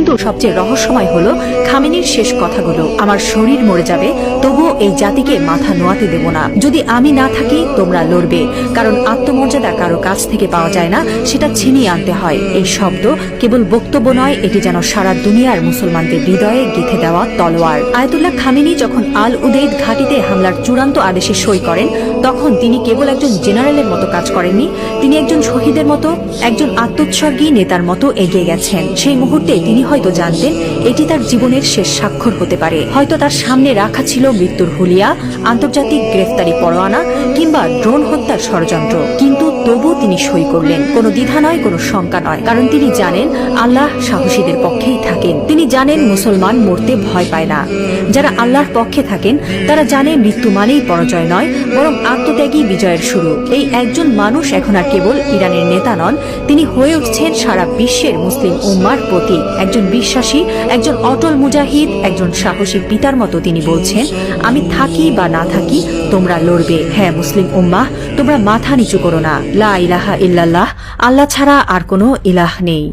কিন্তু সবচেয়ে রহস্যময় হলো খামেনির শেষ কথাগুলো। আমার শরীর মরে যাবে, তবুও এই জাতিকে মাথা নোয়াতে দেব না। যদি আমি না থাকি তোমরা লড়বে, কারণ আত্মমর্যাদা কারো কাছ থেকে পাওয়া যায় না, সেটা ছিনিয়ে আনতে হয়। এই শব্দ কেবল বক্তব্য নয়, এটি যেন সারা দুনিয়ার মুসলমানদের হৃদয়ে গেঁথে দেওয়া তলোয়ার। আয়াতুল্লাহ খামেনি যখন আল উদেইদ ঘাঁটিতে হামলার চূড়ান্ত আদেশে সই করেন, তখন তিনি কেবল একজন জেনারেলের মতো কাজ করেননি, তিনি একজন শহীদের মতো, একজন আত্মোৎসর্গী নেতার মতো এগিয়ে গেছেন। সেই মুহূর্তে তিনি হয়তো জানতেন এটি তার জীবনের শেষ স্বাক্ষর হতে পারে। হয়তো তার সামনে রাখা ছিল মৃত্যুর হুলিয়া, আন্তর্জাতিক গ্রেফতারি পরোয়ানা কিংবা ড্রোন হত্যার ষড়যন্ত্র, কিন্তু তবু তিনি সই করলেন। কোনো দ্বিধা নয়, কোনো শঙ্কা নয়, কারণ তিনি জানেন আল্লাহ সাহসীদের পক্ষেই থাকেন। তিনি জানেন মুসলমান মরতে ভয় পায় না। যারা আল্লাহর পক্ষে থাকেন তারা জানে মৃত্যু মানেই পরাজয় নয়, বরং আত্মত্যাগী বিজয়ের শুরু। এই একজন মানুষ এখন আর কেবল ইরানের নেতা নন, তিনি হয়ে উঠছেন সারা বিশ্বের মুসলিম উম্মার প্রতীক। একজন বিশ্বাসী, একজন অটল মুজাহিদ, একজন সাহসী পিতার মতো তিনি বলছেন, আমি থাকি বা না থাকি তোমরা লড়বে। হ্যাঁ মুসলিম উম্মাহ, তোমরা মাথা নিচু করো না। লা ইলাহা ইল্লাল্লাহ, আল্লাহ ছাড়া আর কোনো ইলাহ নেই।